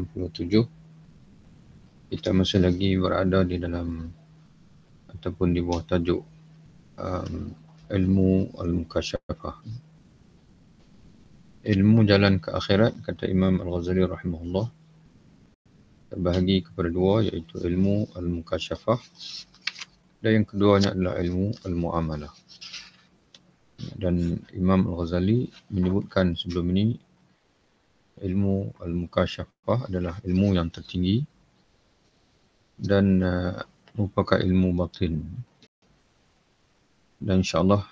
87. Kita masih lagi berada di dalam ataupun di bawah tajuk ilmu al-mukasyafah. Ilmu jalan ke akhirat, kata Imam Al-Ghazali rahimahullah, terbahagi kepada dua, iaitu ilmu al-mukasyafah dan yang keduanya adalah ilmu al-muamalah. Dan Imam Al-Ghazali menyebutkan sebelum ini ilmu al-mukasyafah adalah ilmu yang tertinggi dan merupakan ilmu batin. Dan insyaAllah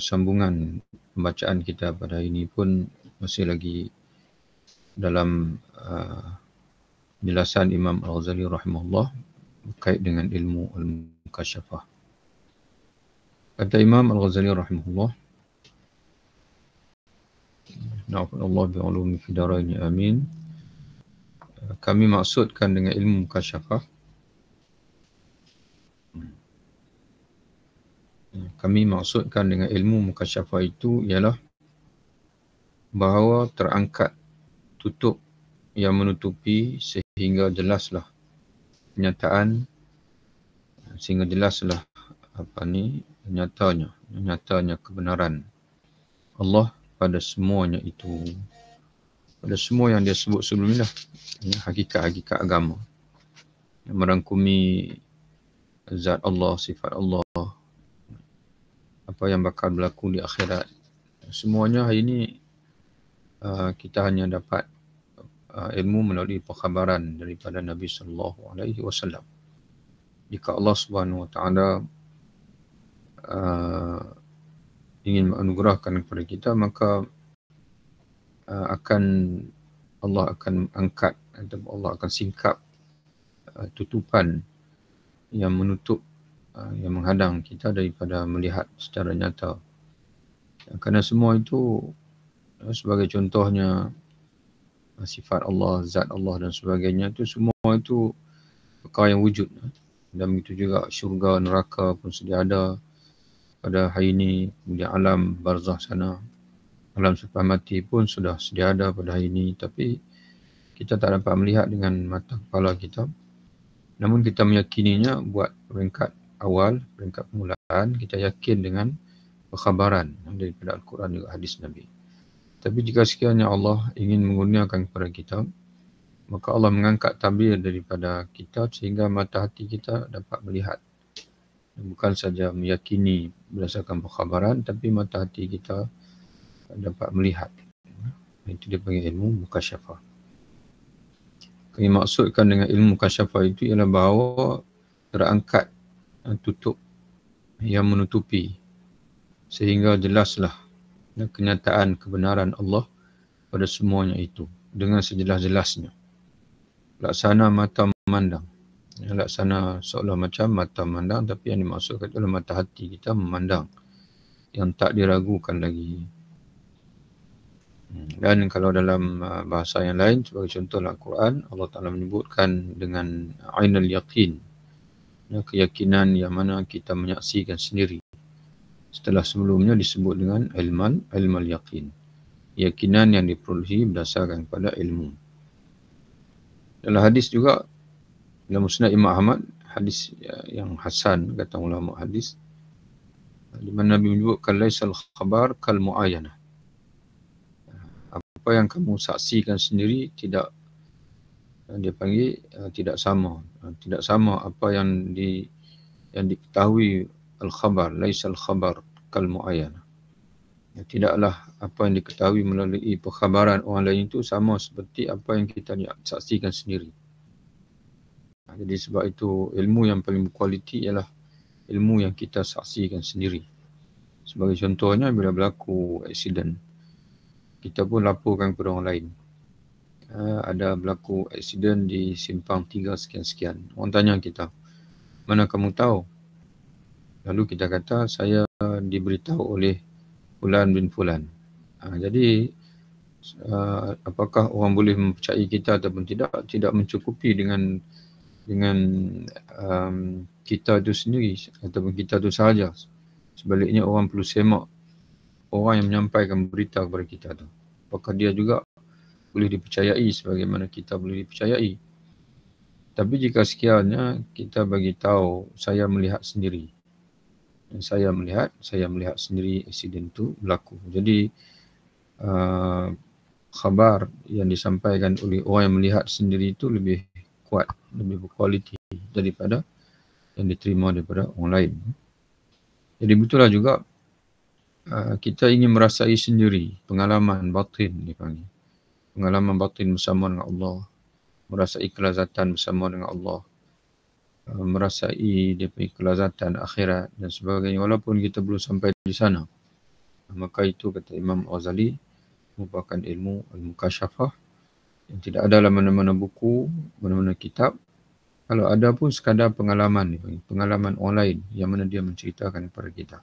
sambungan pembacaan kita pada hari ini pun masih lagi dalam penjelasan Imam Al-Ghazali rahimahullah berkait dengan ilmu al-mukasyafah. Kata Imam Al-Ghazali rahimahullah, na'afadallah bi'ulumi fidaraini amin. Kami maksudkan dengan ilmu mukasyafah, itu ialah bahawa terangkat tutup yang menutupi sehingga jelaslah kenyataan, sehingga jelaslah nyatanya kebenaran Allah pada semuanya itu, pada semua yang dia sebut sebelum ini lah, hakikat-hakikat agama yang merangkumi zat Allah, sifat Allah, apa yang bakal berlaku di akhirat. Semuanya hari ini kita hanya dapat ilmu melalui perkhabaran daripada Nabi sallallahu alaihi wasallam. Jika Allah Subhanahu wa taala ingin menganugerahkan kepada kita, maka Allah akan angkat atau Allah akan singkap tutupan yang menutup, yang menghadang kita daripada melihat secara nyata. Kerana semua itu, sebagai contohnya sifat Allah, zat Allah dan sebagainya, itu semua itu perkara yang wujud. Dan begitu juga syurga, neraka pun sedia ada pada hari ini. Kemudian alam barzah sana, alam selepas mati pun sudah sedia ada pada hari ini. Tapi kita tak dapat melihat dengan mata kepala kita. Namun kita meyakininya buat peringkat awal, peringkat permulaan, kita yakin dengan perkhabaran daripada Al-Quran dan hadis Nabi. Tapi jika sekiranya Allah ingin mengurniakan kepada kita, maka Allah mengangkat tabir daripada kita sehingga mata hati kita dapat melihat. Bukan saja meyakini berdasarkan perkhabaran, tapi mata hati kita dapat melihat. Itu dia panggil ilmu mukasyafah. Kami maksudkan dengan ilmu mukasyafah itu ialah bahawa terangkat tutup yang menutupi sehingga jelaslah kenyataan kebenaran Allah pada semuanya itu dengan sejelas-jelasnya. Laksana mata memandang. Laksana seolah macam mata memandang, tapi yang dimaksudkan adalah mata hati kita memandang yang tak diragukan lagi. Dan kalau dalam bahasa yang lain, sebagai contoh Al-Quran, Allah Ta'ala menyebutkan dengan ainul yaqin, keyakinan yang mana kita menyaksikan sendiri. Setelah sebelumnya disebut dengan ilmal yaqin, keyakinan yang diperolehi berdasarkan pada ilmu. Dalam hadis juga, dalam Musnad Imam Ahmad, hadis yang hasan kata ulama hadis, di mana Nabi menyebutkan laisal khabar kal muayyanah. Apa yang kamu saksikan sendiri tidak, dia panggil tidak sama apa yang diketahui al-khabar, laisal khabar kal muayyanah. Tidaklah apa yang diketahui melalui perkhabaran orang lain itu sama seperti apa yang kita saksikan sendiri. Jadi sebab itu ilmu yang paling berkualiti ialah ilmu yang kita saksikan sendiri. Sebagai contohnya, bila berlaku aksiden, kita pun laporkan kepada orang lain. Ada berlaku aksiden di simpang 3 sekian-sekian. Orang tanya kita, mana kamu tahu? Lalu kita kata, saya diberitahu oleh Fulan bin Fulan. Jadi apakah orang boleh mempercayai kita ataupun tidak? Tidak mencukupi dengan kita itu sendiri ataupun kita itu sahaja. Sebaliknya orang perlu semak orang yang menyampaikan berita kepada kita tu. Apakah dia juga boleh dipercayai sebagaimana kita boleh dipercayai. Tapi jika sekiranya kita bagi tahu saya melihat sendiri, saya melihat sendiri insiden itu berlaku. Jadi khabar yang disampaikan oleh orang yang melihat sendiri itu lebih kuat, lebih berkualiti daripada yang diterima daripada orang lain. Jadi begitulah juga kita ingin merasai sendiri pengalaman batin dipanggil. Pengalaman batin bersama dengan Allah, merasai kelazatan bersama dengan Allah, merasai dia punya kelazatan akhirat dan sebagainya. Walaupun kita belum sampai di sana, maka itu kata Imam Ghazali merupakan ilmu al-mukasyafah yang tidak ada dalam mana-mana buku, mana-mana kitab. Kalau ada pun sekadar pengalaman orang lain yang mana dia menceritakan kepada kita.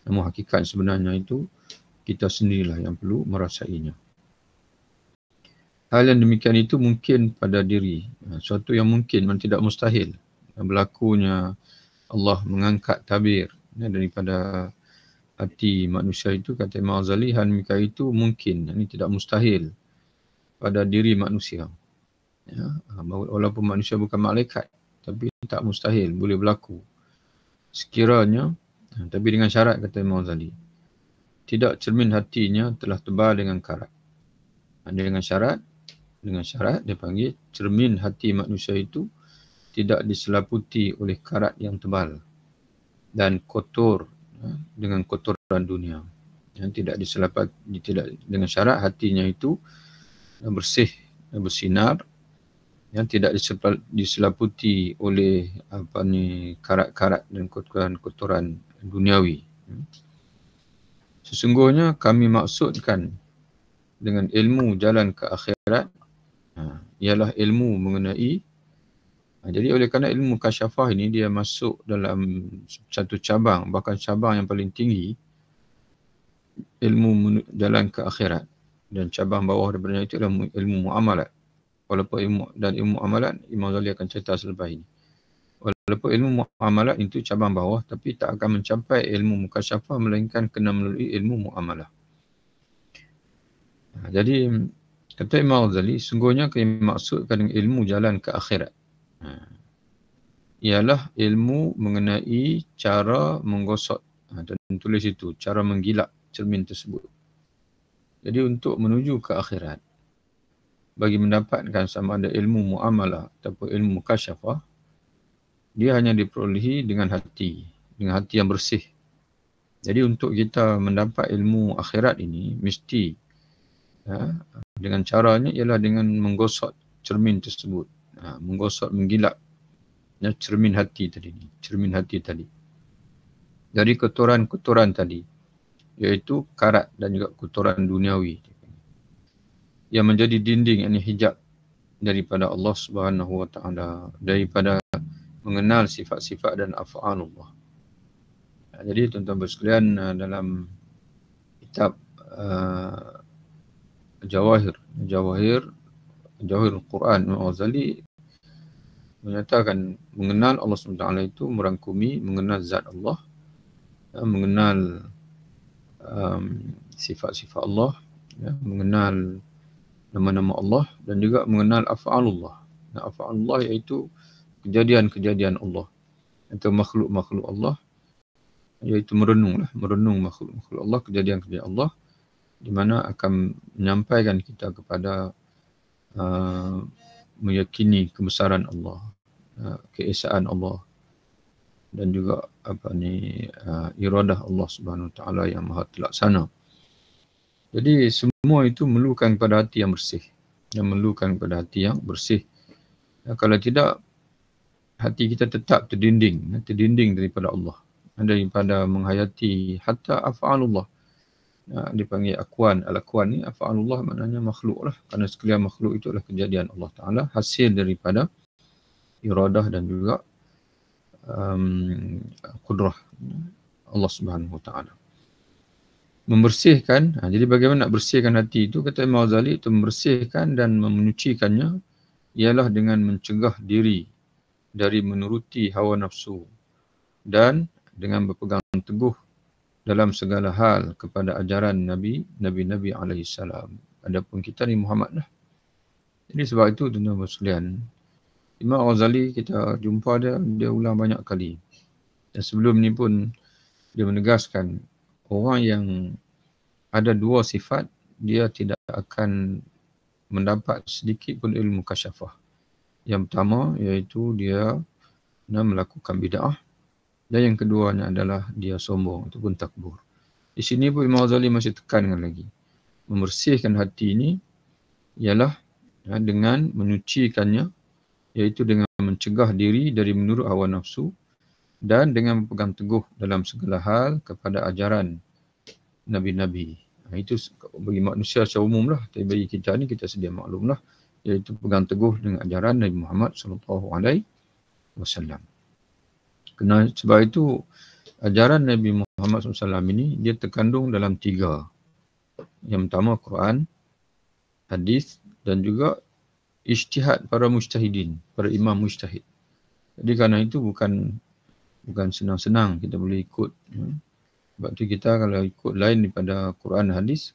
Namun hakikat sebenarnya itu kita sendirilah yang perlu merasainya. Hal yang demikian itu mungkin pada diri. Suatu yang mungkin, memang tidak mustahil. Berlakunya Allah mengangkat tabir daripada hati manusia itu, kata Imam Ghazali, hal demikian itu mungkin. Ini tidak mustahil pada diri manusia. Ya, walaupun manusia bukan malaikat, tapi tak mustahil, boleh berlaku. Sekiranya, tapi dengan syarat, kata Imam Ghazali, tidak cermin hatinya telah tebal dengan karat. Dengan syarat dia panggil cermin hati manusia itu tidak diselaputi oleh karat yang tebal dan kotor dengan kotoran dunia. Yang tidak dengan syarat hatinya itu bersih, bersinar, yang tidak diselaputi oleh karat-karat dan kotoran duniawi. Sesungguhnya kami maksudkan dengan ilmu jalan ke akhirat ialah ilmu mengenai, jadi oleh kerana ilmu kasyafah ini dia masuk dalam satu cabang, bahkan cabang yang paling tinggi, ilmu jalan ke akhirat, dan cabang bawah daripada itu adalah ilmu muamalat. Walaupun ilmu muamalat Imam Ghazali akan cerita selepas ini. Walaupun ilmu muamalat itu cabang bawah, tapi tak akan mencapai ilmu mukasyafah melainkan kena melalui ilmu muamalah. Jadi kata Imam Ghazali, sungguhnya kami maksudkan dengan ilmu jalan ke akhirat ialah ilmu mengenai cara menggosok, dan tulis itu, cara menggilak cermin tersebut. Jadi untuk menuju ke akhirat, bagi mendapatkan sama ada ilmu muamalah ataupun ilmu mukasyafah, dia hanya diperolehi dengan hati yang bersih. Jadi untuk kita mendapat ilmu akhirat ini, mesti dengan caranya ialah dengan menggosok cermin tersebut, menggosok, menggilak cermin hati tadi dari kotoran tadi, iaitu karat dan juga kotoran duniawi yang menjadi dinding, ini hijab daripada Allah Subhanahu wa taala, daripada mengenal sifat-sifat dan af'alullah. Jadi tuan-tuan sekalian, dalam kitab Jawahir Al-Quran, Imam Ghazali menyatakan mengenal Allah SWT itu merangkumi mengenal zat Allah, mengenal sifat-sifat Allah, mengenal nama-nama Allah, dan juga mengenal af'alullah. Af'alullah iaitu kejadian-kejadian Allah atau makhluk-makhluk Allah, iaitu merenung makhluk-makhluk Allah, kejadian-kejadian Allah, di mana akan menyampaikan kita kepada meyakini kebesaran Allah, keesaan Allah, dan juga iradah Allah Subhanahu Wa Taala yang maha terlaksana. Jadi semua itu memerlukan kepada hati yang bersih, kalau tidak, hati kita tetap terdinding daripada Allah, daripada menghayati hatta af'alullah. Dipanggil akuan. Al-akuan ni af'alullah maknanya makhluk lah, kerana sekalian makhluk itu adalah kejadian Allah Ta'ala, hasil daripada iradah dan juga kudrah Allah Subhanahu Wa Ta'ala. Membersihkan, jadi bagaimana nak bersihkan hati itu, kata Imam Ghazali, itu membersihkan dan menyucikannya ialah dengan mencegah diri dari menuruti hawa nafsu dan dengan berpegang teguh dalam segala hal kepada ajaran Nabi alaihi salam. adapun kita ni Muhammad lah. Jadi sebab itu tuan-tuan sekalian, Imam Ghazali kita jumpa dia ulang banyak kali. Dan sebelum ni pun dia menegaskan orang yang ada dua sifat, dia tidak akan mendapat sedikit pun ilmu kasyafah. Yang pertama iaitu dia melakukan bid'ah, dan yang keduanya adalah dia sombong ataupun takbur. Di sini pun Imam Ghazali masih tekankan lagi. Membersihkan hati ini ialah dengan menyucikannya, iaitu dengan mencegah diri dari menurut hawa nafsu dan dengan berpegang teguh dalam segala hal kepada ajaran Nabi-Nabi. Itu bagi manusia secara umum lah. Tapi bagi kita ni kita sedia maklum lah. Iaitu pegang teguh dengan ajaran Nabi Muhammad SAW. Sebab itu ajaran Nabi Muhammad SAW ini dia terkandung dalam 3. Yang pertama Quran, hadis dan juga ijtihad para mujtahidin, para imam mujtahid. Jadi kerana itu bukan senang-senang kita boleh ikut. Sebab tu kita kalau ikut lain daripada Quran hadis,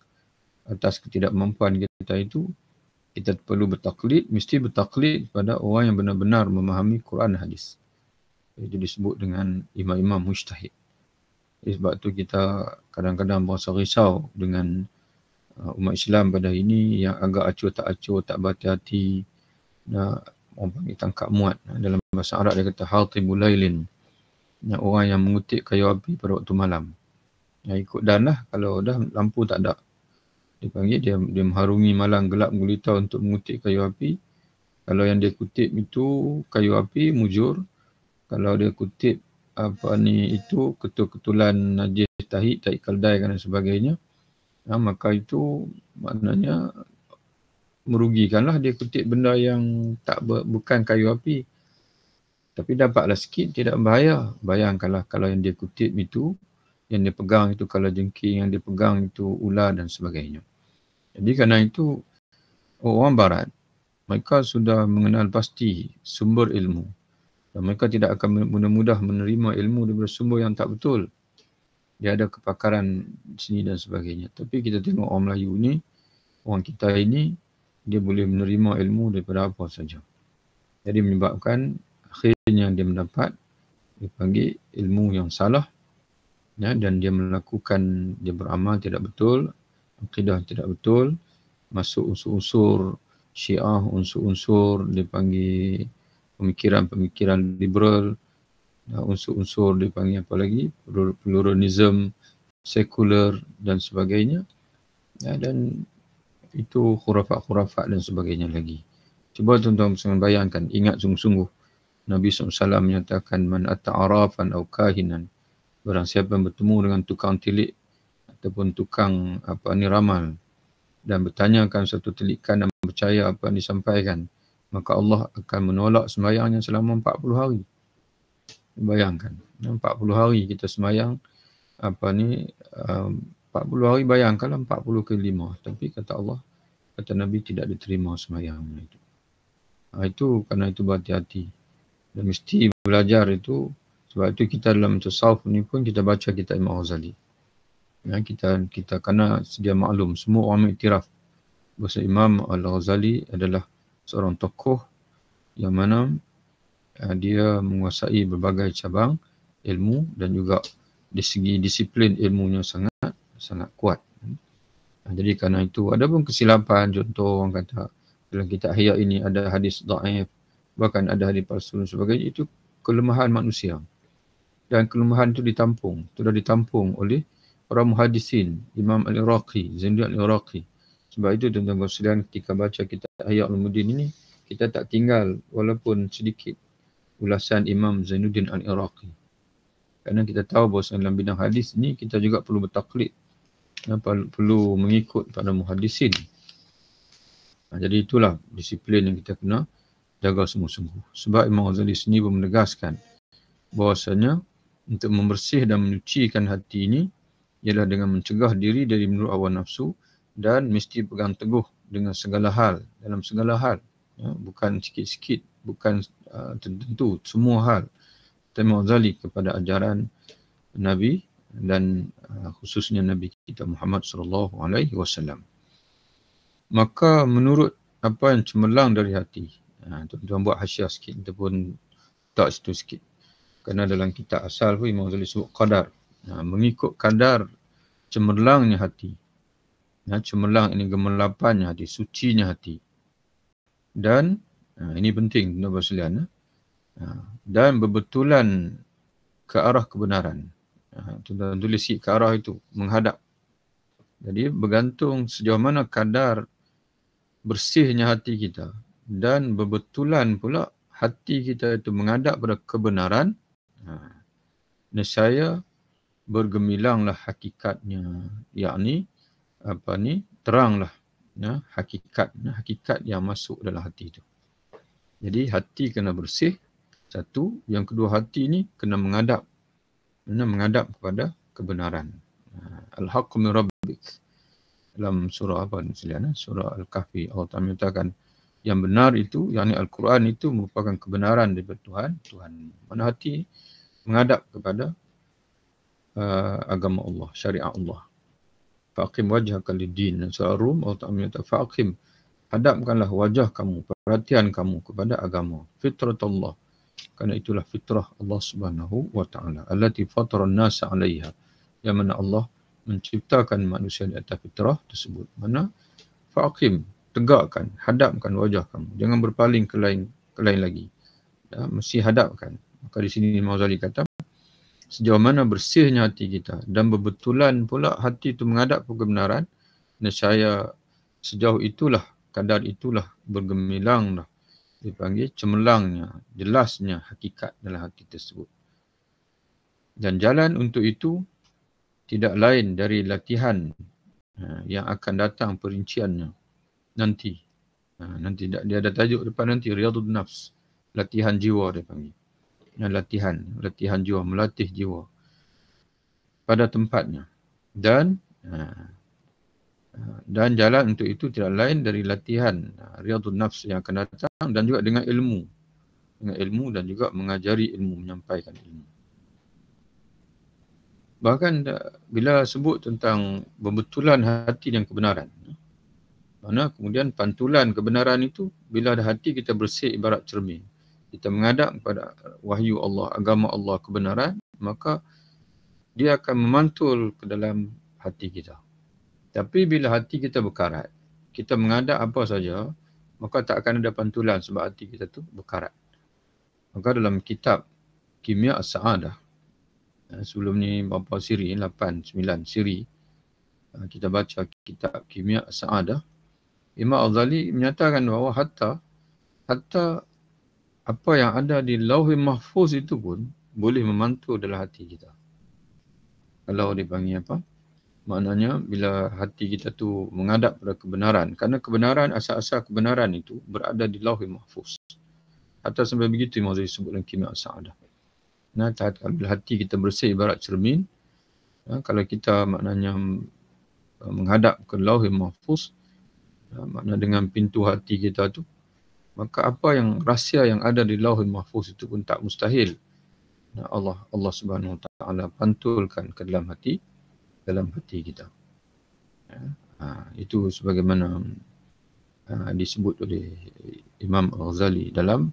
atas ketidakmampuan kita itu, kita perlu bertaklid, mesti bertaklid kepada orang yang benar-benar memahami Quran hadis. Itu disebut dengan imam-imam mujtahid. Sebab tu kita kadang-kadang berasa risau dengan umat Islam pada ini yang agak acuh tak berhati-hati. Orang panggil tangkap muat. Dalam bahasa Arab dia kata hatibul lailin. Orang yang mengutip kayu api pada waktu malam. Ikut dan lah, kalau dah lampu tak ada. Dia panggil, dia mengharungi malam gelap gulita untuk mengutip kayu api. Kalau yang dia kutip itu kayu api, mujur. Kalau dia kutip itu ketul-ketulan najis, tahi kaldai dan sebagainya, maka itu maknanya merugikanlah. Dia kutip benda yang bukan kayu api, tapi dapatlah sikit, tidak bahaya. Bayangkanlah kalau yang dia kutip itu, yang dia pegang itu kala jengking, yang dia pegang itu ular dan sebagainya. Jadi kerana itu orang barat, mereka sudah mengenal pasti sumber ilmu. Dan mereka tidak akan mudah-mudah menerima ilmu daripada sumber yang tak betul. Dia ada kepakaran di sini dan sebagainya. Tapi kita tengok orang Melayu ni, orang kita ini, dia boleh menerima ilmu daripada apa saja. Jadi menyebabkan akhirnya dia mendapat, dipanggil ilmu yang salah, dan dia melakukan, dia beramal tidak betul, akidah tidak betul, masuk unsur-unsur Syiah, unsur-unsur dipanggil pemikiran-pemikiran liberal, unsur-unsur dipanggil apa lagi, pluralism, sekular dan sebagainya, dan itu khurafat-khurafat dan sebagainya lagi. Cuba tuan-tuan bayangkan, ingat sungguh-sungguh Nabi SAW menyatakan man ata'arafan aw kahinan, barang siapa yang bertemu dengan tukang tilik ataupun tukang ramal dan bertanyakan satu tilikan dan percaya apa yang disampaikan, maka Allah akan menolak sembahyangnya selama 40 hari. Bayangkan, 40 hari kita sembahyang 40 hari, bayangkanlah 40 kali 5. Tapi kata Allah, kata Nabi tidak diterima sembahyangnya itu. Itu kerana itu berhati-hati. Dan mesti belajar itu. Sebab itu kita dalam tasawuf ni pun kita baca kitab Imam Ghazali. Kita kena sedia maklum, semua orang mengiktiraf bahawa Imam Al-Ghazali adalah seorang tokoh yang mana dia menguasai berbagai cabang ilmu dan juga di segi disiplin ilmunya sangat kuat. Jadi kerana itu ada pun kesilapan, contoh orang kata dalam kitab Ihya ini ada hadis dhaif, bahkan ada hadis palsu dan sebagainya, itu kelemahan manusia. Dan kelemahan itu sudah ditampung oleh para muhadisin, Imam Al-Iraqi, Zainuddin Al-Iraqi. Sebab itu tuan-tuan sekalian, ketika baca kitab Ihya Ulumuddin ini, kita tak tinggal walaupun sedikit ulasan Imam Zainuddin Al-Iraqi. Kerana kita tahu bahawa dalam bidang hadis ni kita juga perlu bertaklid, perlu mengikut pada muhadisin. Jadi itulah disiplin yang kita kena jaga sungguh-sungguh. Sebab Imam Ghazali sendiri pun menegaskan bahawasanya untuk membersih dan menyucikan hati ini ialah dengan mencegah diri dari menurut hawa nafsu dan mesti pegang teguh dengan segala hal, dalam segala hal. Bukan sikit-sikit, bukan tertentu, semua hal. Imam Ghazali kepada ajaran Nabi dan khususnya Nabi kita Muhammad SAW. Maka menurut apa yang cemerlang dari hati. Tuan-tuan buat hasyiah sikit ataupun tak situ sikit. Kerana dalam kitab asal pun Imam Ghazali sebut qadar. Mengikut kadar cemerlangnya hati. Cemerlang ini gemerlapannya hati, sucinya hati. Dan ini penting tuan-tuan sekalian. Dan berbetulan ke arah kebenaran. Tuan-tuan tulis sikit ke arah itu, menghadap. Jadi bergantung sejauh mana kadar bersihnya hati kita dan berbetulan pula hati kita itu menghadap pada kebenaran, nescaya bergemilanglah hakikatnya, yakni teranglah hakikat yang masuk dalam hati itu. Jadi hati kena bersih, satu. Yang kedua, hati ini kena menghadap kepada kebenaran. Al-haqqu min rabbik. Dalam surah apa ni sekalian? Surah Al-Kahfi. Allah Ta'ala menyatakan yang benar itu, yakni Al-Quran itu merupakan kebenaran daripada Tuhan. Mana hati menghadap kepada agama Allah, syariat Allah. Faqim wajhaka lid-din. Surah Rum, Allah Ta'ala menyatakan faqim, hadapkanlah wajah kamu, perhatian kamu kepada agama. Fitratullah. Kerana itulah fitrah Allah Subhanahu wa Ta'ala. Allati fatara an-nasa 'alaiha. Yang mana Allah menciptakan manusia di atas fitrah tersebut. Mana faqim, tegakkan, hadapkan wajah kamu. Jangan berpaling ke lain lagi. Mesti hadapkan. Maka di sini Imam Ghazali kata, sejauh mana bersihnya hati kita dan berbetulan pula hati itu menghadap ke kebenaran, nescaya sejauh itulah, kadar itulah bergemilanglah, dipanggil cemerlangnya, jelasnya hakikat dalam hati tersebut. Dan jalan untuk itu tidak lain dari latihan yang akan datang perinciannya nanti. Nanti dia ada tajuk depan nanti, Riyadhun Nafs, latihan jiwa dia panggil. Latihan jiwa, melatih jiwa pada tempatnya. Dan jalan untuk itu tidak lain dari latihan Riyadhun Nafs yang akan datang, dan juga dengan ilmu. Dan juga mengajari ilmu, menyampaikan ilmu. Bahkan bila sebut tentang pembetulan hati dan kebenaran, mana kemudian pantulan kebenaran itu, bila ada hati kita bersih ibarat cermin. Kita menghadap kepada wahyu Allah, agama Allah, kebenaran, maka dia akan memantul ke dalam hati kita. Tapi bila hati kita berkarat, kita menghadap apa saja, maka tak akan ada pantulan sebab hati kita tu berkarat. Maka dalam kitab Kimia As-Sa'adah, sebelum ni berapa siri, 8, 9 siri, kita baca kitab Kimia As-Sa'adah, Imam Ghazali menyatakan bahawa hatta apa yang ada di Lauhul Mahfuz itu pun boleh memantul dalam hati kita. Kalau dipanggil apa? Maknanya bila hati kita tu menghadap pada kebenaran, kerana kebenaran, asal-asal kebenaran itu berada di Lauhul Mahfuz. Hatta sampai begitu Imam Ghazali sebut dalam Kimia As-Sa'adah. Bila hati kita bersih ibarat cermin, kalau kita maknanya menghadap ke Lauhul Mahfuz, makna dengan pintu hati kita tu, maka apa yang rahsia yang ada di Lauhul Mahfuz itu pun tak mustahil Allah Subhanahu Wa Taala pantulkan ke dalam hati kita. Itu sebagaimana disebut oleh Imam Ghazali dalam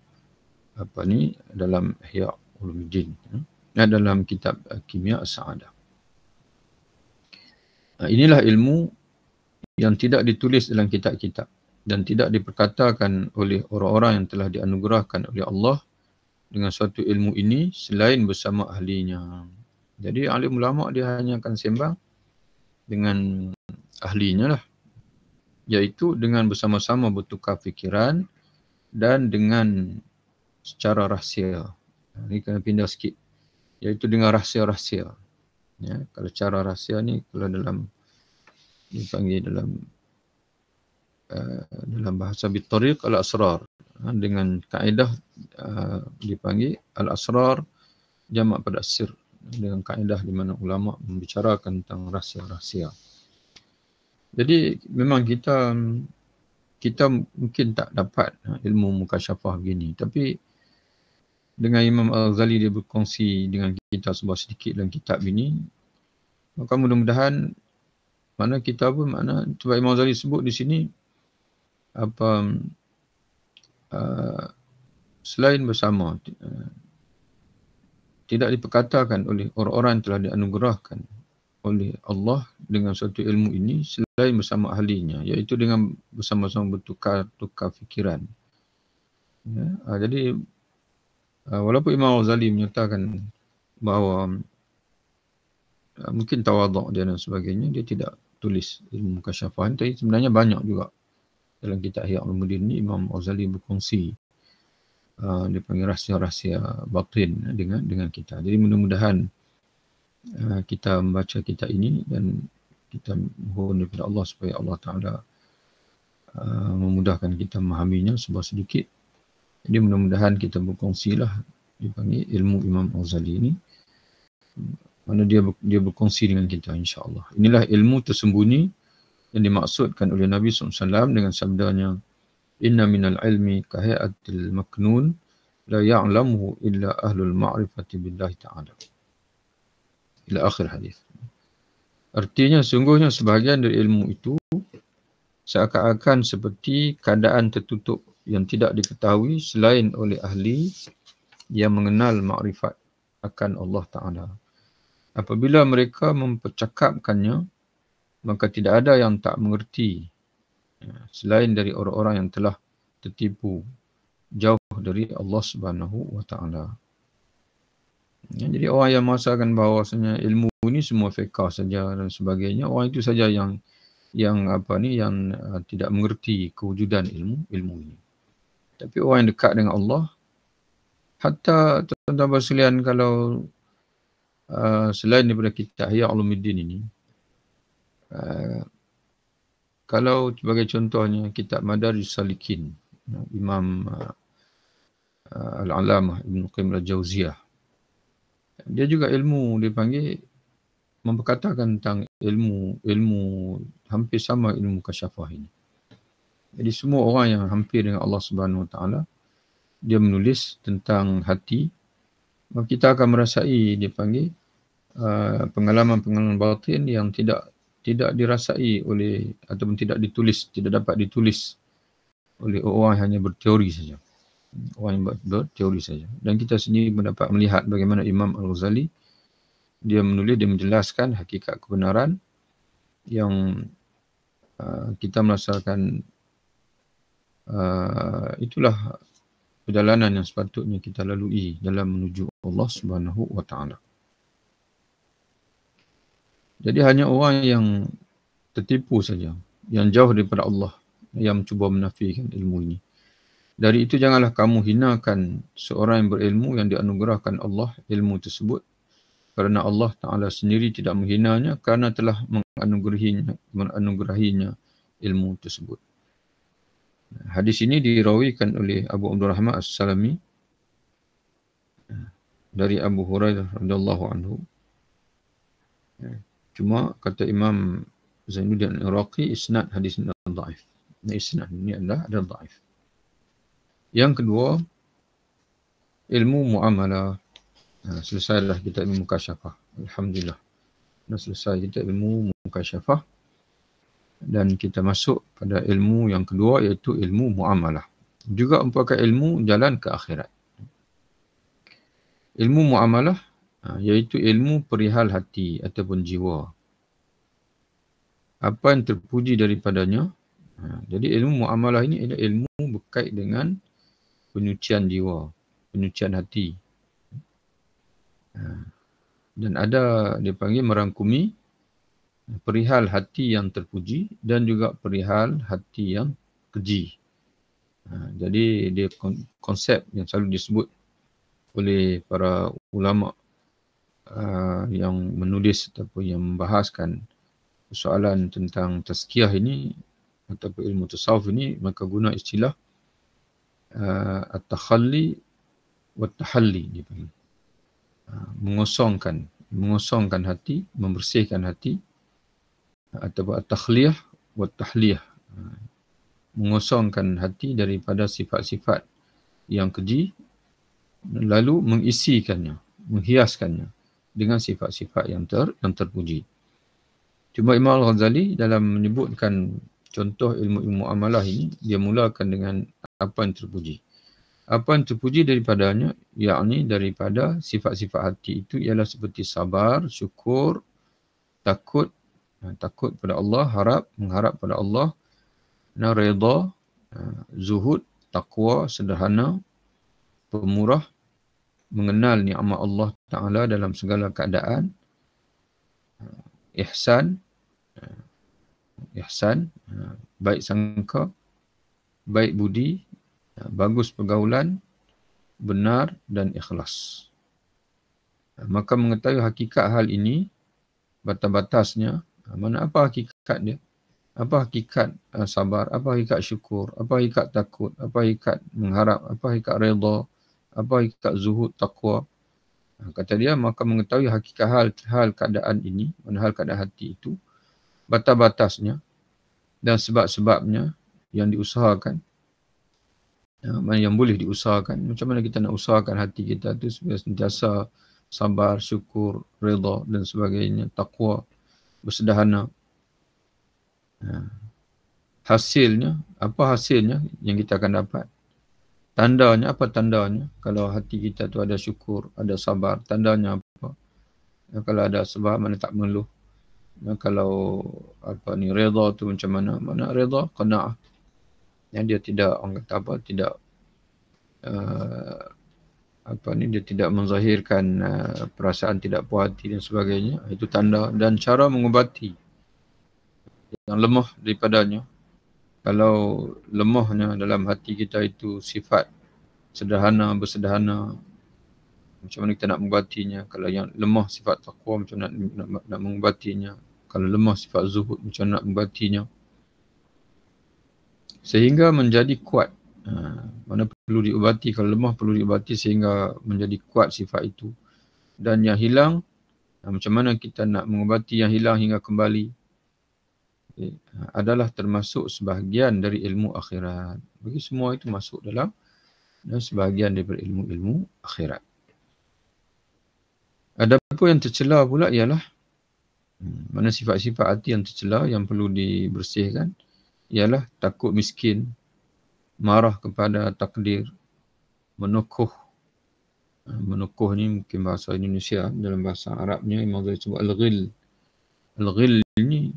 dalam Ihya Ulumuddin, dalam kitab Kimia As-Sa'adah. Inilah ilmu yang tidak ditulis dalam kitab-kitab dan tidak diperkatakan oleh orang-orang yang telah dianugerahkan oleh Allah dengan suatu ilmu ini selain bersama ahlinya. Jadi alim ulama dia hanya akan sembang dengan ahlinya lah, iaitu dengan bersama-sama bertukar fikiran dan dengan secara rahsia. Ini kena pindah sikit, iaitu dengan rahsia-rahsia. Ya, kalau cara rahsia ni kalau dipanggil dalam bahasa bitariq al-asrar, dengan kaedah dipanggil al-asrar jamak pada sir, dengan kaedah di mana ulama membicarakan tentang rahsia-rahsia. Jadi memang kita mungkin tak dapat ilmu mukasyafah begini, tapi dengan Imam Al-Ghazali dia berkongsi dengan kita sebuah sedikit dalam kitab ini, maka mudah-mudahan mana kita pun, mana sebab Imam Ghazali sebut di sini selain bersama, tidak diperkatakan oleh orang-orang yang telah dianugerahkan oleh Allah dengan suatu ilmu ini selain bersama ahlinya, iaitu dengan bersama-sama bertukar fikiran. Ya, jadi walaupun Imam Ghazali menyatakan bahawa mungkin tawaduk dia dan sebagainya, dia tidak tulis ilmu mukasyafah, tapi sebenarnya banyak juga dalam kitab Ihya Ulumuddin ni Imam Ghazali berkongsi dia panggil rahsia-rahsia batin dengan kita. Jadi mudah-mudahan kita membaca kitab ini dan kita mohon kepada Allah supaya Allah Ta'ala memudahkan kita memahaminya sebab sedikit. Jadi mudah-mudahan kita berkongsilah dipanggil ilmu Imam Ghazali ini, mana dia berkongsi dengan kita insya-Allah. Inilah ilmu tersembunyi yang dimaksudkan oleh Nabi SAW dengan sabdanya, inna minal ilmi kahayatil maknun la ya'lamuhu illa ahlul ma'rifati billahi ta'ala. Ila akhir hadis. Artinya sungguhnya sebahagian dari ilmu itu seakan-akan seperti keadaan tertutup yang tidak diketahui selain oleh ahli yang mengenal makrifat akan Allah Ta'ala. Apabila mereka mempercakapkannya, maka tidak ada yang tak mengerti selain dari orang-orang yang telah tertipu jauh dari Allah Subhanahu wa Ta'ala. Jadi orang yang merasakan bahawasanya ilmu ini semua fiqh saja dan sebagainya, orang itu saja yang tidak mengerti kewujudan ilmu ini. Tapi orang yang dekat dengan Allah, hatta tuan-tuan sekalian, kalau selain daripada kitab Ihya Ulumuddin ini, kalau sebagai contohnya kitab Madarijus Salikin Imam Al-Alamah Ibn Qayyim Al-Jauziyah, dia juga ilmu dipanggil memperkatakan tentang ilmu hampir sama ilmu kasyafah ini. Jadi semua orang yang hampir dengan Allah Subhanahu Wa Taala, dia menulis tentang hati, maka kita akan merasai dipanggil pengalaman-pengalaman batin yang tidak dirasai oleh ataupun tidak dapat ditulis oleh orang yang hanya berteori saja. Orang yang berteori saja. Dan kita sendiri mendapat melihat bagaimana Imam Al-Ghazali dia menulis, dia menjelaskan hakikat kebenaran yang kita merasakan itulah perjalanan yang sepatutnya kita lalui dalam menuju Allah Subhanahu wa Ta'ala. Jadi hanya orang yang tertipu saja, yang jauh daripada Allah, yang mencuba menafikan ilmu ini. Dari itu janganlah kamu hinakan seorang yang berilmu yang dianugerahkan Allah ilmu tersebut, kerana Allah Ta'ala sendiri tidak menghinanya kerana telah menganugerahinya ilmu tersebut. Hadis ini dirawikan oleh Abu Abdurrahman As-Salami dari Abu Hurairah radhiyallahu anhu. Cuma kata Imam Zainuddin Al-Iraqi, isnad hadis ini dhaif. Isnad ini adalah dhaif. Yang kedua, ilmu muamalah. Selesailah kita ilmu mukasyafah. Alhamdulillah. Dah selesai kita ilmu mukasyafah. Dan kita masuk pada ilmu yang kedua, iaitu ilmu muamalah. Juga merupakan ilmu jalan ke akhirat. Ilmu muamalah iaitu ilmu perihal hati ataupun jiwa. Apa yang terpuji daripadanya. Jadi ilmu muamalah ini adalah ilmu berkait dengan penyucian jiwa, penyucian hati. Dan ada dipanggil merangkumi perihal hati yang terpuji dan juga perihal hati yang keji. Jadi dia konsep yang selalu disebut oleh para ulama yang menulis ataupun yang membahaskan persoalan tentang tazkiyah ini ataupun ilmu tasawuf ini, maka guna istilah at-takhalli wa at-tahalli dipanggil. Mengosongkan hati, membersihkan hati, atau at-takhliyah wa at-tahliyah. Mengosongkan hati daripada sifat-sifat yang keji, lalu mengisikannya, menghiaskannya dengan sifat-sifat yang terpuji. Cuma Imam Al-Ghazali dalam menyebutkan contoh ilmu-ilmu amalah ini, dia mulakan dengan apa yang terpuji. Apa yang terpuji daripadanya, yakni daripada sifat-sifat hati itu ialah seperti sabar, syukur, takut, takut pada Allah, mengharap pada Allah, redha, zuhud, taqwa, sederhana, pemurah, mengenal nikmat Allah Ta'ala dalam segala keadaan, ihsan, baik sangka, baik budi, bagus pergaulan, benar dan ikhlas. Maka mengetahui hakikat hal ini, batas-batasnya, mana apa hakikat dia? Apa hakikat sabar, apa hakikat syukur, apa hakikat takut, apa hakikat mengharap, apa hakikat redha, apa hakikat zuhud, taqwa. Kata dia, maka mengetahui hakikat hal keadaan ini, mana hal keadaan hati itu, batas-batasnya dan sebab-sebabnya yang diusahakan, mana yang boleh diusahakan. Macam mana kita nak usahakan hati kita tu supaya sentiasa sabar, syukur, redha dan sebagainya, taqwa, bersederhana. Hasilnya, apa hasilnya yang kita akan dapat? Tandanya, apa tandanya? Kalau hati kita tu ada syukur, ada sabar, tandanya apa? Kalau ada sabar, mana tak mengeluh. Kalau redha tu macam mana? Mana redha? Qanaah. Yang dia tidak, orang kata apa, tidak dia tidak menzahirkan perasaan tidak puas hati dan sebagainya. Itu tanda. Dan cara mengubati yang lemah daripadanya. Kalau lemahnya dalam hati kita itu sifat sederhana, bersederhana, macam mana kita nak mengubatinya? Kalau yang lemah sifat taqwa, macam mana nak mengubatinya? Kalau lemah sifat zuhud, macam mana nak mengubatinya? Sehingga menjadi kuat. Mana perlu diubati, kalau lemah perlu diubati sehingga menjadi kuat sifat itu. Dan yang hilang, macam mana kita nak mengubati yang hilang hingga kembali? Adalah termasuk sebahagian dari ilmu akhirat. Bagi semua itu masuk dalam sebahagian daripada ilmu-ilmu akhirat. Adapun yang tercela pula ialah mana sifat-sifat hati yang tercela yang perlu dibersihkan ialah takut miskin, marah kepada takdir, menukuh. Menukuh ni mungkin bahasa Indonesia, dalam bahasa Arabnya memang disebut al-ghil. Al-ghil ni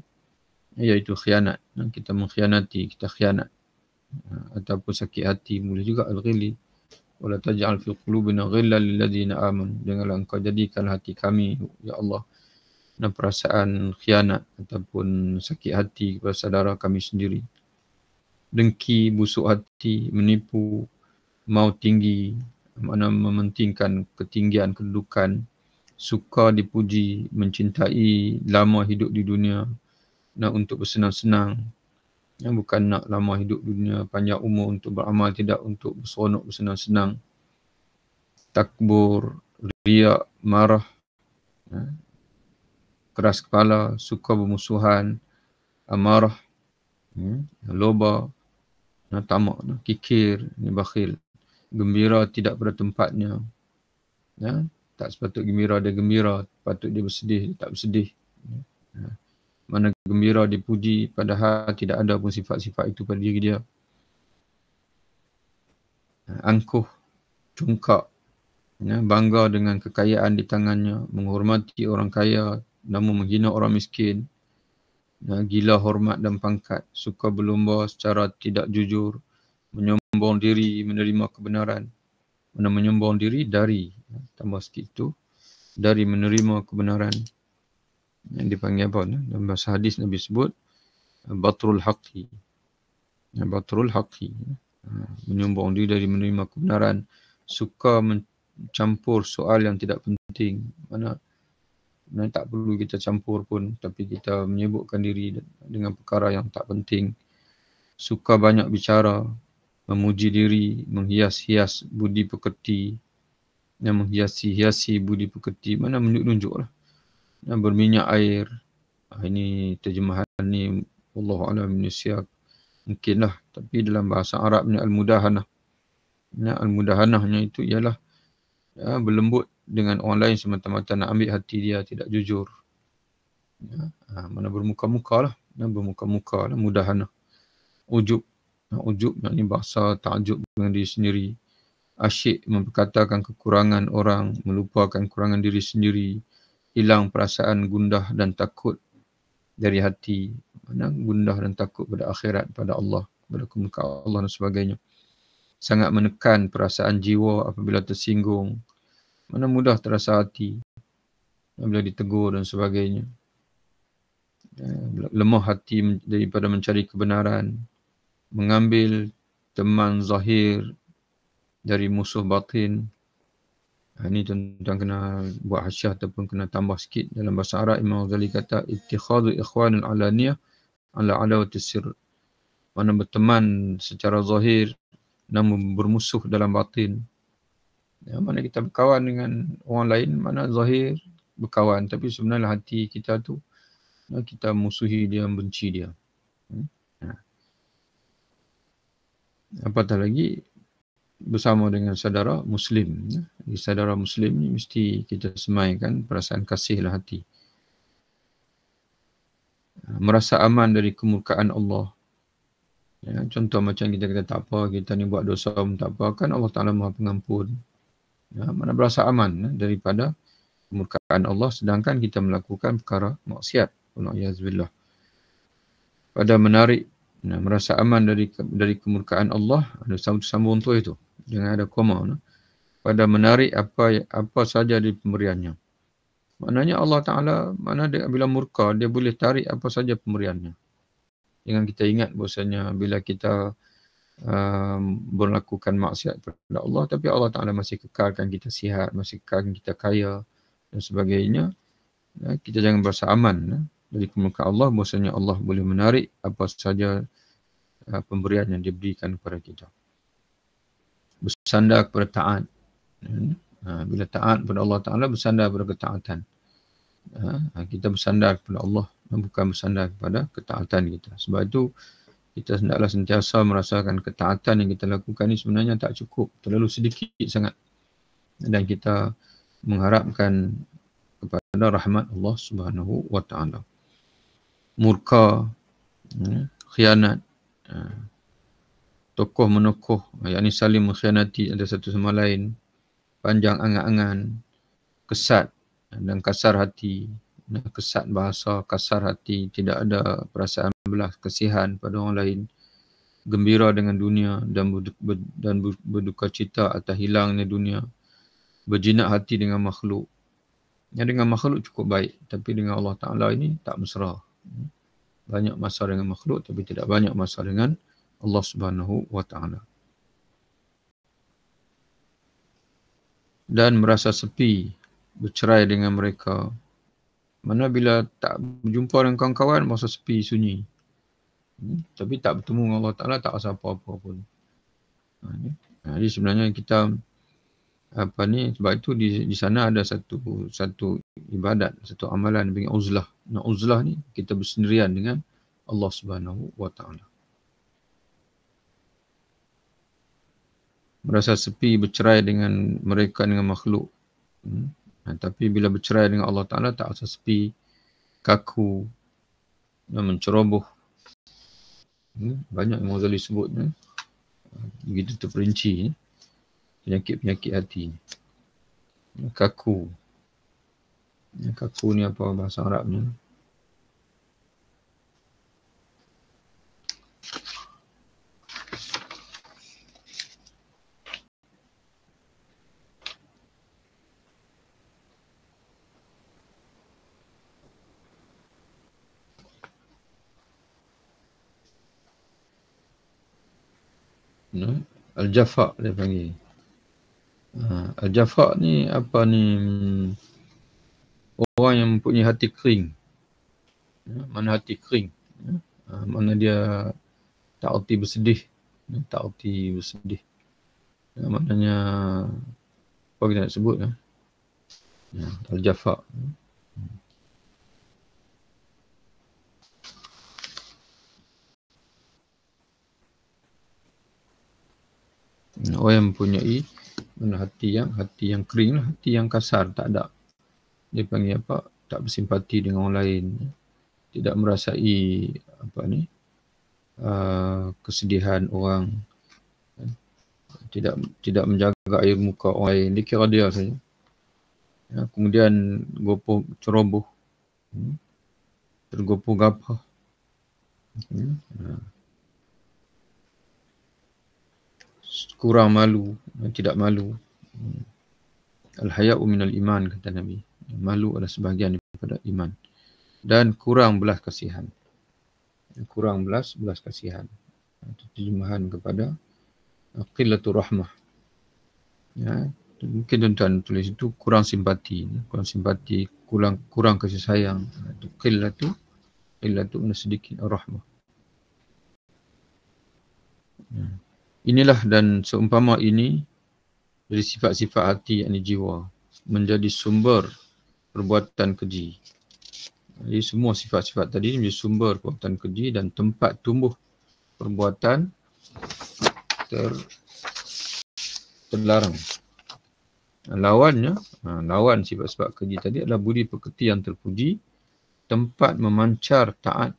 iaitu khianat. Kita mengkhianati, kita khianat. Ataupun sakit hati, boleh juga al-ghili. Wala taj'al fi qulubina ghillan lil ladzina amanu. Janganlah engkau jadikan hati kami, ya Allah, dan perasaan khianat ataupun sakit hati kepada saudara kami sendiri. Dengki, busuk hati, menipu, mahu tinggi, mana mementingkan ketinggian kedudukan, suka dipuji, mencintai lama hidup di dunia, nak untuk bersenang-senang, bukan nak lama hidup dunia, panjang umur untuk beramal, tidak untuk berseronok, bersenang-senang. Takbur, riak, marah, keras kepala, suka bermusuhan, amarah, loba, tamak, kikir, bakhil, gembira tidak pada tempatnya. Tak sepatut gembira dia gembira, patut dia bersedih, dia tak bersedih. Mana gembira dipuji padahal tidak ada pun sifat-sifat itu pada diri dia. Angkuh, cungkak, bangga dengan kekayaan di tangannya, menghormati orang kaya namun menghina orang miskin, gila hormat dan pangkat, suka berlumba secara tidak jujur, menyombong diri menerima kebenaran. Mana menyombong diri dari, tambah sikit itu, dari menerima kebenaran. Yang dipanggil apa? Dalam bahasa hadis Nabi sebut batrul haqi. Batrul haqi. Menyombong diri dari menerima kebenaran. Suka mencampur soal yang tidak penting. Mana tak perlu kita campur pun, tapi kita menyibukkan diri dengan perkara yang tak penting. Suka banyak bicara, memuji diri, menghias-hias budi pekerti, yang menghiasi-hiasi budi pekerti. Mana menunjuk-nunjuk lah. Berminyak air. Ini terjemahan ni wallahu a'lam bishawab. Mungkinlah, tapi dalam bahasa Arabnya al-mudahanah. Al-mudahanahnya itu ialah berlembut dengan orang lain semata-mata nak ambil hati dia, tidak jujur. Mana bermuka-muka lah. Bermuka-muka lah, mudahanah. ujub. Ujub maknanya bahasa takjub dengan diri sendiri. Asyik memperkatakan kekurangan orang, melupakan kekurangan diri sendiri, hilang perasaan gundah dan takut dari hati. Mana gundah dan takut pada akhirat, pada Allah, pada kemuliaan Allah dan sebagainya. Sangat menekan perasaan jiwa apabila tersinggung. Mana mudah terasa hati apabila ditegur dan sebagainya. Lemah hati daripada mencari kebenaran. Mengambil teman zahir dari musuh batin. Ini tuan-tuan kena buat hasyah ataupun kena tambah sikit. Dalam bahasa Arab, Imam Ghazali kata, ittikhadu ikhwanul alaniyah ala adawati sir. Mana berteman secara zahir, namun bermusuh dalam batin. Mana kita berkawan dengan orang lain, mana zahir berkawan. Tapi sebenarnya hati kita tu, kita musuhi dia, benci dia. Apatah lagi, bersama dengan saudara Muslim. Di saudara Muslim ni mesti kita semaikan perasaan kasih dalam hati. Merasa aman dari kemurkaan Allah. Contoh macam kita kata tak apa, kita ni buat dosa pun tak apa, kan Allah Ta'ala Maha Pengampun. Mana berasa aman daripada kemurkaan Allah sedangkan kita melakukan perkara maksiat. Wa'alaikumsalam. Pada menarik, merasa aman dari kemurkaan Allah, ada sambung tu itu. Jangan ada koma. Pada menarik apa saja dari pemberiannya. Maknanya Allah Ta'ala, mana dia bila murka, dia boleh tarik apa saja pemberiannya. Jangan kita ingat bahasanya bila kita melakukan maksiat kepada Allah, tapi Allah Ta'ala masih kekalkan kita sihat, masih kekalkan kita kaya dan sebagainya. Kita jangan berasa aman dari kemurkaan Allah, bahasanya Allah boleh menarik apa saja pemberian yang diberikan kepada kita. Bersandar kepada taat. Bila taat kepada Allah Ta'ala, bersandar kepada ketaatan. Kita bersandar kepada Allah, bukan bersandar kepada ketaatan kita. Sebab itu, kita hendaklah sentiasa merasakan ketaatan yang kita lakukan ini sebenarnya tak cukup. Terlalu sedikit sangat. Dan kita mengharapkan kepada rahmat Allah Subhanahu wa Ta'ala. Murka, khianat, tokoh menokoh, yakni saling mengkhianati antara satu sama lain, panjang angan-angan, kesat dan kasar hati, kesat bahasa, kasar hati, tidak ada perasaan belas kasihan pada orang lain, gembira dengan dunia dan berduka cita atas hilangnya dunia, berjinak hati dengan makhluk. Yang dengan makhluk cukup baik, tapi dengan Allah Ta'ala ini tak mesra. Banyak masa dengan makhluk, tapi tidak banyak masa dengan Allah Subhanahu wa Ta'ala. Dan merasa sepi, bercerai dengan mereka. Mana bila tak berjumpa dengan kawan-kawan, merasa sepi, sunyi. Tapi tak bertemu dengan Allah Ta'ala, tak rasa apa-apa pun. Jadi sebenarnya kita, sebab itu di sana ada satu ibadat, satu amalan dengan uzlah. Uzlah ni, kita bersendirian dengan Allah Subhanahu wa Ta'ala. Merasa sepi, bercerai dengan mereka, dengan makhluk. Tapi bila bercerai dengan Allah Ta'ala, tak rasa sepi, kaku, dan menceroboh. Banyak yang Ghazali sebut. Begitu terperinci. Penyakit-penyakit hati. Kaku. Kaku ni apa bahasa Arabnya? Al-Jafa' dia panggil. Al-Jafa' ni apa ni? Orang yang mempunyai hati kering. Mana hati kering? Mana dia tak erti bersedih. Tak erti bersedih. Maknanya apa kita nak sebut? Al-Jafa'. Orang yang mempunyai hati yang kering lah, hati yang kasar, tak ada. Dia panggil apa? Tak bersimpati dengan orang lain. Tidak merasai kesedihan orang, tidak menjaga air muka orang lain, dia kira dia saja. Kemudian gopoh ceroboh, tergopoh gapah, kurang malu, tidak malu. Al-haya'u minal iman, kata Nabi. Malu adalah sebahagian daripada iman. Dan kurang belas kasihan. Kurang belas kasihan. Itu terjemahan kepada qillatur rahmah. Ya, mungkin tuan-tuan tulis itu kurang simpati, kurang kasih sayang. Itu qillatu sedikit rahmah. Inilah dan seumpama ini dari sifat-sifat hati, yakni jiwa, menjadi sumber perbuatan keji. Jadi semua sifat-sifat tadi menjadi sumber perbuatan keji dan tempat tumbuh perbuatan terlarang. Lawan sifat-sifat keji tadi adalah budi pekerti yang terpuji, tempat memancar taat.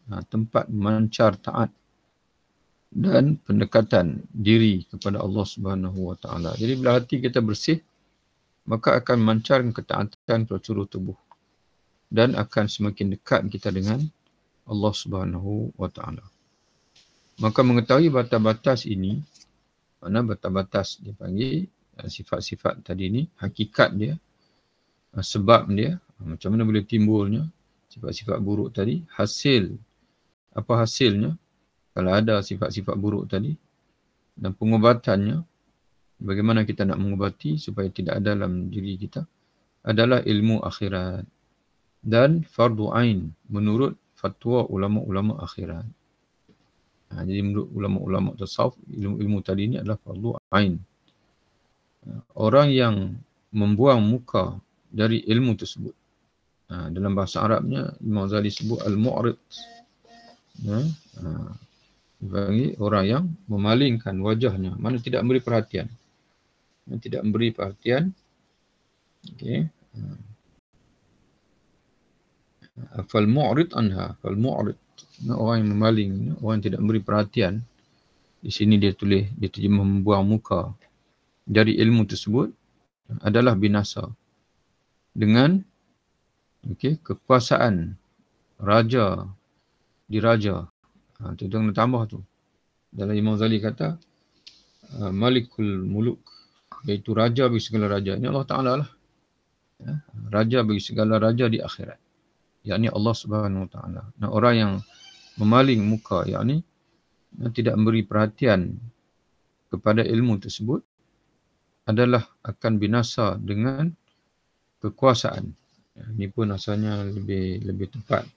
Tempat memancar taat dan pendekatan diri kepada Allah Subhanahu Wa Taala. Jadi bila hati kita bersih, maka akan memancarkan ketaatan ke seluruh tubuh dan akan semakin dekat kita dengan Allah Subhanahu Wa Taala. Maka mengetahui batas-batas ini, mana batas-batas dia panggil sifat-sifat tadi ni, hakikat dia, sebab dia, macam mana boleh timbulnya sifat-sifat buruk tadi, apa hasilnya kalau ada sifat-sifat buruk tadi, dan pengubatannya, bagaimana kita nak mengubati supaya tidak ada dalam diri kita, adalah ilmu akhirat dan fardu ain menurut fatwa ulama-ulama akhirat. Jadi menurut ulama-ulama tasawuf, ilmu tadi ini adalah fardu ain. Orang yang membuang muka dari ilmu tersebut, dalam bahasa Arabnya Imam Ghazali sebut al-mu'rid, bagi orang yang memalingkan wajahnya, mana tidak memberi perhatian. Okey. Fal mu'rid anha, orang yang memaling, orang yang tidak memberi perhatian. Di sini dia terjemah membuang muka dari ilmu tersebut adalah binasa dengan kekuasaan diraja. Itu jangan tambah tu. Dalam Imam Ghazali kata Malikul Muluk, iaitu raja bagi segala raja. Ini Allah Ta'ala lah. Raja bagi segala raja di akhirat, yakni Allah Subhanahu Wa Ta'ala. Nah, orang yang memaling muka, yakni tidak memberi perhatian kepada ilmu tersebut, adalah akan binasa dengan kekuasaan. Ini pun asalnya lebih tepat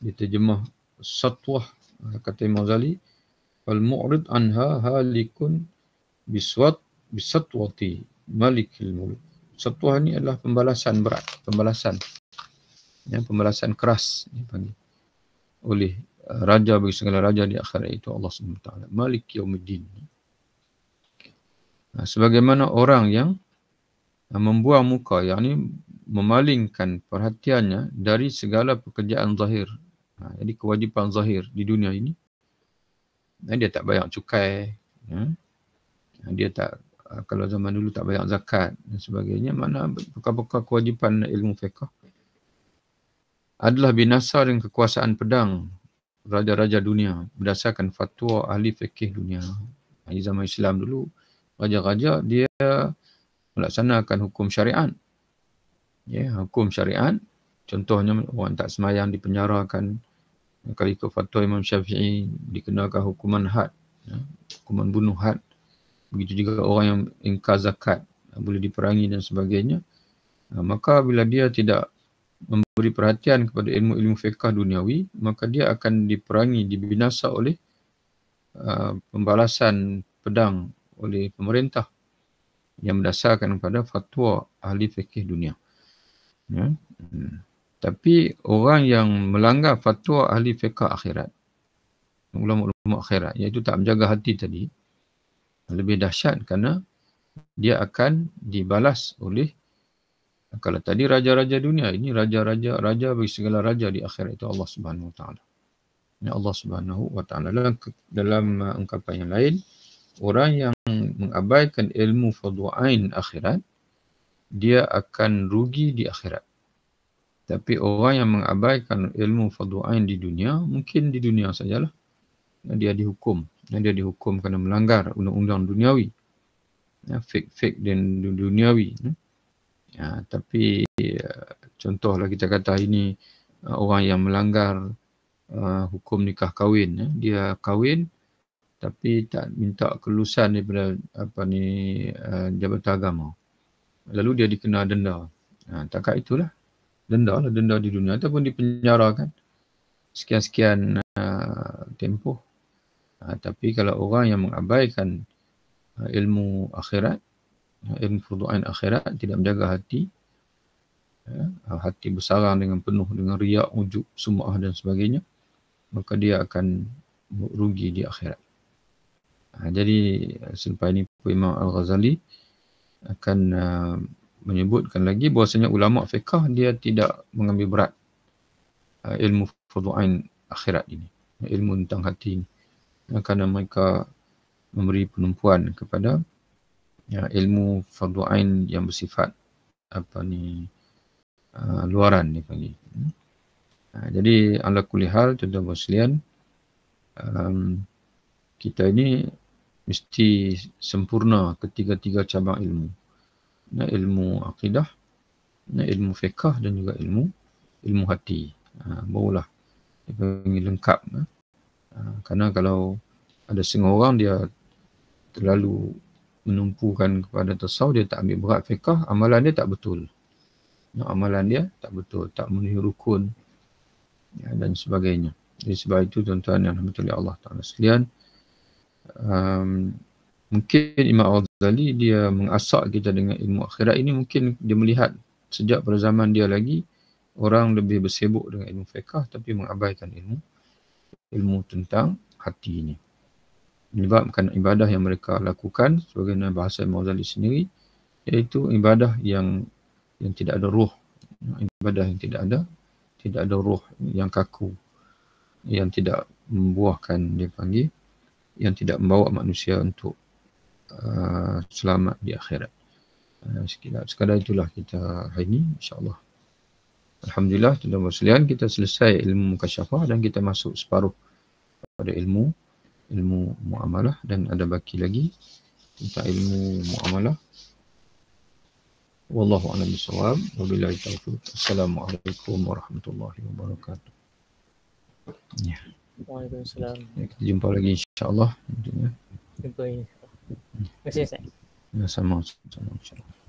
diterjemah satwah, kata Imam Ghazali, wal mu'rid anha halikun bisatwati malikil mulk. Satwah ni adalah pembalasan berat, pembalasan keras dipanggil oleh raja bagi segala raja di akhirat, itu Allah Subhanahu Wa Taala, Malik Yaumiddin. Sebagaimana orang yang membuang muka, yakni memalingkan perhatiannya dari segala pekerjaan zahir. Jadi kewajipan zahir di dunia ini, dia tak bayar cukai, dia tak, kalau zaman dulu tak bayar zakat dan sebagainya, mana perkara-perkara kewajipan ilmu fiqh adalah binasa dengan kekuasaan pedang raja-raja dunia berdasarkan fatwa ahli fikih dunia. Di zaman Islam dulu, raja-raja dia melaksanakan hukum syariat. Hukum syariat, contohnya orang tak semayang dipenjarakan. Kalau ikut fatwa Imam Syafi'i, dikenakan hukuman had, hukuman bunuh had. Begitu juga orang yang ingkar zakat, boleh diperangi dan sebagainya. Maka bila dia tidak memberi perhatian kepada ilmu-ilmu fiqh duniawi, maka dia akan diperangi, dibinasa oleh pembalasan pedang oleh pemerintah yang berdasarkan pada fatwa ahli fikih dunia. Tapi orang yang melanggar fatwa ahli fiqh akhirat, ulama-ulama akhirat, iaitu tak menjaga hati tadi, lebih dahsyat kerana dia akan dibalas oleh, kalau tadi raja-raja dunia, ini raja bagi segala raja di akhirat, itu Allah Subhanahu Wa Taala. Allah Subhanahu wa taala. Dalam ungkapan yang lain, orang yang mengabaikan ilmu fardhu ain akhirat, dia akan rugi di akhirat. Tapi orang yang mengabaikan ilmu fardhu ain di dunia, mungkin di dunia sajalah dia dihukum. Dia dihukum kerana melanggar undang-undang duniawi. Fake dan duniawi. Tapi contohlah kita kata ini orang yang melanggar hukum nikah kahwin. Dia kahwin tapi tak minta kelulusan daripada Jabatan Agama. Lalu dia dikena denda. Takat itulah denda di dunia ataupun dipenjarakan sekian-sekian tempoh. Tapi kalau orang yang mengabaikan ilmu akhirat, ilmu fardhu ain akhirat, tidak menjaga hati, hati bersarang dengan penuh dengan riak, ujub, sum'ah dan sebagainya, maka dia akan rugi di akhirat. Jadi selepas ini Imam Al-Ghazali akan menyebutkan lagi bahawasanya ulama fiqh dia tidak mengambil berat ilmu fardhu ain akhirat ini, ilmu tentang hati ini, kerana mereka memberi penumpuan kepada ilmu fardhu ain yang bersifat luaran dipanggil. Jadi ala kulli hal, tuan-tuan sekalian, kita ini mesti sempurna ketiga-tiga cabang ilmu. Ilmu akidah, ilmu fiqh dan juga ilmu hati. Barulah dipanggil lengkap. Kerana kalau ada setengah orang dia terlalu menumpukan kepada tasawuf, dia tak ambil berat fiqh, amalan dia tak betul. Amalan dia tak betul, tak memenuhi rukun dan sebagainya. Jadi sebab itu tuan-tuan yang dirahmati Allah Ta'ala sekalian, mungkin Imam Al-Ghazali dia mengasak kita dengan ilmu akhirat ini, mungkin dia melihat sejak pada zaman dia lagi orang lebih bersibuk dengan ilmu fiqh tapi mengabaikan ilmu tentang hati ini. Menyebabkan ibadah yang mereka lakukan sebagaimana bahasa Imam Ghazali sendiri, iaitu ibadah yang tidak ada ruh, ibadah yang tidak ada ruh, yang kaku, yang tidak membuahkan, dia panggil, yang tidak membawa manusia untuk selamat di akhirat. Sekadar itulah kita hari ini, insya-Allah. Alhamdulillah, tuan-tuan sekalian, kita selesai ilmu mukasyafah dan kita masuk separuh pada ilmu muamalah, dan ada baki lagi tentang ilmu muamalah. Wallahu a'lam bishawab. Wabillahi taufiq. Assalamualaikum warahmatullahi wabarakatuh. Ya. Waalaikumsalam. Kita jumpa lagi insya-Allah. Jumpa ini. Terima kasih, Ustaz. Sama-sama insya-Allah.